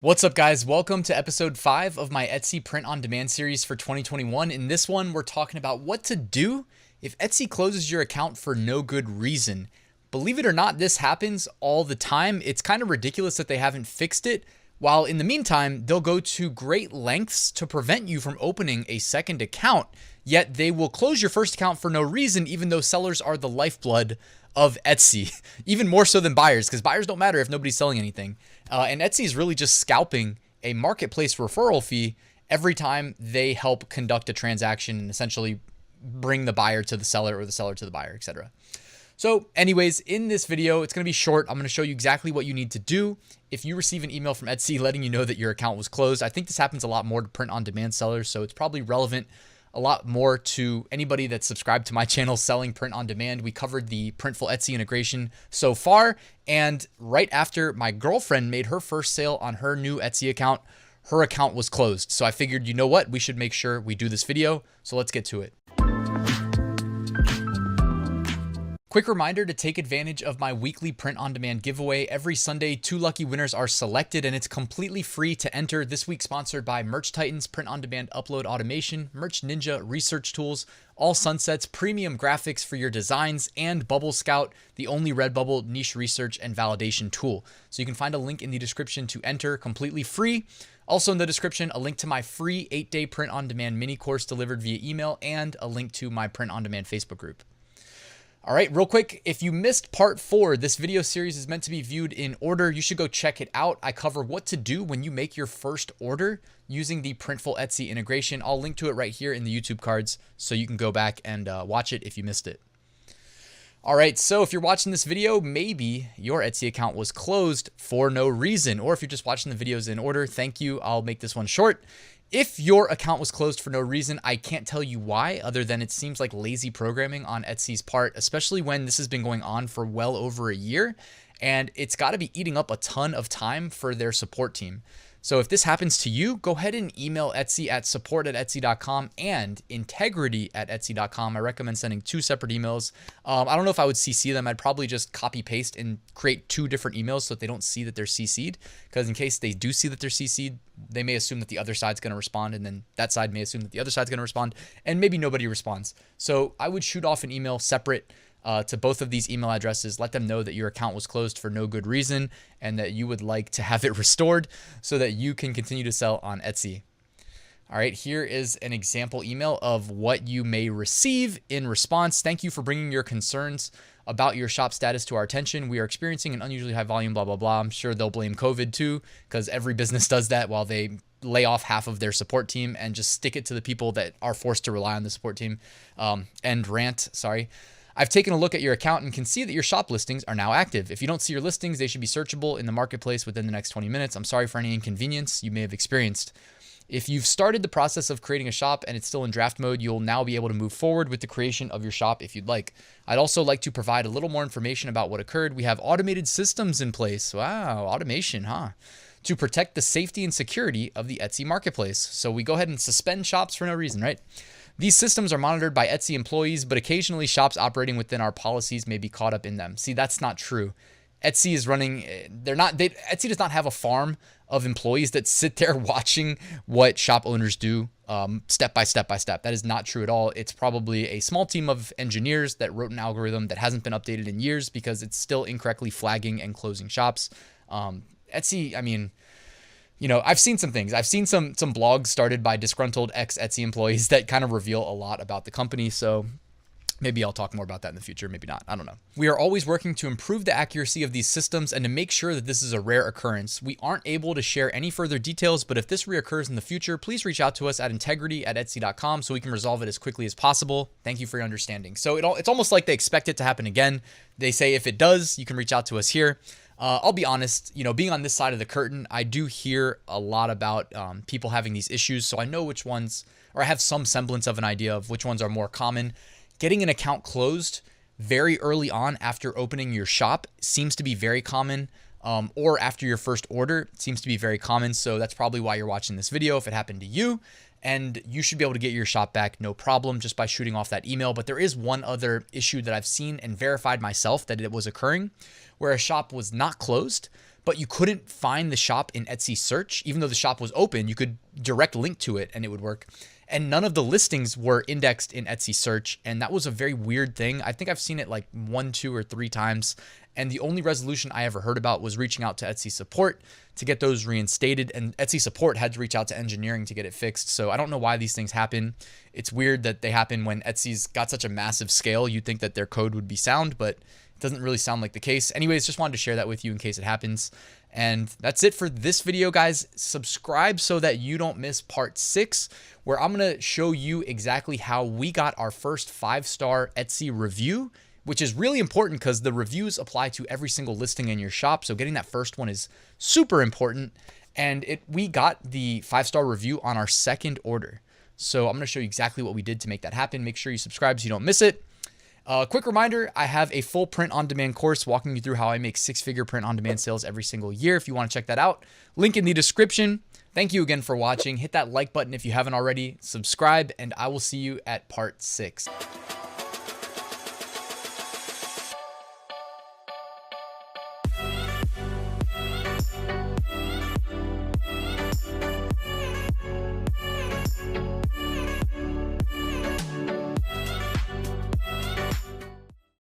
What's up, guys? Welcome to episode 5 of my Etsy print on demand series for 2021. In this one, we're talking about what to do if Etsy closes your account for no good reason. Believe it or not, this happens all the time. It's kind of ridiculous that they haven't fixed it, while in the meantime, they'll go to great lengths to prevent you from opening a second account, yet they will close your first account for no reason, even though sellers are the lifeblood of Etsy, even more so than buyers, because buyers don't matter if nobody's selling anything. And Etsy is really just scalping a marketplace referral fee every time they help conduct a transaction and essentially bring the buyer to the seller or the seller to the buyer, etc. So anyways, in this video, it's going to be short. I'm going to show you exactly what you need to do if you receive an email from Etsy letting you know that your account was closed. I think this happens a lot more to print on demand sellers, so it's probably relevant a lot more to anybody that's subscribed to my channel selling print on demand. We covered the Printful Etsy integration so far, and right after my girlfriend made her first sale on her new Etsy account, her account was closed. So I figured, you know what, we should make sure we do this video. So let's get to it. Quick reminder to take advantage of my weekly print on demand giveaway. Every Sunday, 2 lucky winners are selected and it's completely free to enter. This week sponsored by Merch Titans, print on demand upload automation, Merch Ninja research tools, All Sunsets, premium graphics for your designs, and Bubble Scout, the only Redbubble niche research and validation tool. So you can find a link in the description to enter completely free. Also in the description, a link to my free 8-day print on demand mini course delivered via email and a link to my print on demand Facebook group. All right, real quick, if you missed part 4, this video series is meant to be viewed in order. You should go check it out. I cover what to do when you make your first order using the Printful Etsy integration. I'll link to it right here in the YouTube cards so you can go back and watch it if you missed it. All right, so if you're watching this video, maybe your Etsy account was closed for no reason, or if you're just watching the videos in order, thank you. I'll make this one short. If your account was closed for no reason, I can't tell you why, other than it seems like lazy programming on Etsy's part, especially when this has been going on for well over a year, and it's got to be eating up a ton of time for their support team. So if this happens to you, go ahead and email Etsy at support@etsy.com and integrity@etsy.com. I recommend sending 2 separate emails. I don't know if I would CC them. I'd probably just copy paste and create 2 different emails so that they don't see that they're CC'd, because in case they do see that they're CC'd, they may assume that the other side's going to respond, and then that side may assume that the other side's going to respond, and maybe nobody responds. So I would shoot off an email separate to both of these email addresses. Let them know that your account was closed for no good reason and that you would like to have it restored so that you can continue to sell on Etsy. All right, here is an example email of what you may receive in response. Thank you for bringing your concerns about your shop status to our attention. We are experiencing an unusually high volume, blah, blah, blah. I'm sure they'll blame COVID too, because every business does that while they lay off half of their support team and just stick it to the people that are forced to rely on the support team. End rant, sorry. I've taken a look at your account and can see that your shop listings are now active. If you don't see your listings, they should be searchable in the marketplace within the next 20 minutes. I'm sorry for any inconvenience you may have experienced. If you've started the process of creating a shop and it's still in draft mode, you'll now be able to move forward with the creation of your shop if you'd like. I'd also like to provide a little more information about what occurred. We have automated systems in place. Wow, automation, huh? To protect the safety and security of the Etsy marketplace. So we go ahead and suspend shops for no reason, right? These systems are monitored by Etsy employees, but occasionally shops operating within our policies may be caught up in them. See, that's not true. Etsy is running, Etsy does not have a farm of employees that sit there watching what shop owners do step by step by step. That is not true at all. It's probably a small team of engineers that wrote an algorithm that hasn't been updated in years because it's still incorrectly flagging and closing shops. Etsy, I mean, you know, I've seen some things. I've seen some blogs started by disgruntled ex-Etsy employees that kind of reveal a lot about the company. So maybe I'll talk more about that in the future. Maybe not. I don't know. We are always working to improve the accuracy of these systems and to make sure that this is a rare occurrence. We aren't able to share any further details, but if this reoccurs in the future, please reach out to us at integrity@etsy.com so we can resolve it as quickly as possible. Thank you for your understanding. So it's almost like they expect it to happen again. They say if it does, you can reach out to us here. I'll be honest, you know, being on this side of the curtain, I do hear a lot about people having these issues. So I know which ones, or I have some semblance of an idea of which ones are more common. Getting an account closed very early on after opening your shop seems to be very common, or after your first order seems to be very common. So that's probably why you're watching this video if it happened to you. And you should be able to get your shop back no problem just by shooting off that email. But there is one other issue that I've seen and verified myself that it was occurring, where a shop was not closed, but you couldn't find the shop in Etsy search. Even though the shop was open, you could direct link to it and it would work. And none of the listings were indexed in Etsy search. And that was a very weird thing. I think I've seen it like 1, 2, or 3 times. And the only resolution I ever heard about was reaching out to Etsy support to get those reinstated. And Etsy support had to reach out to engineering to get it fixed. So I don't know why these things happen. It's weird that they happen when Etsy's got such a massive scale. You'd think that their code would be sound, but it doesn't really sound like the case. Anyways, just wanted to share that with you in case it happens. And that's it for this video, guys. Subscribe so that you don't miss part 6, where I'm going to show you exactly how we got our first 5-star Etsy review, which is really important because the reviews apply to every single listing in your shop. So getting that first one is super important. And we got the 5-star review on our second order. So I'm going to show you exactly what we did to make that happen. Make sure you subscribe so you don't miss it. Quick reminder, I have a full print-on-demand course walking you through how I make 6-figure print-on-demand sales every single year. If you want to check that out, link in the description. Thank you again for watching. Hit that like button if you haven't already. Subscribe, and I will see you at part 6.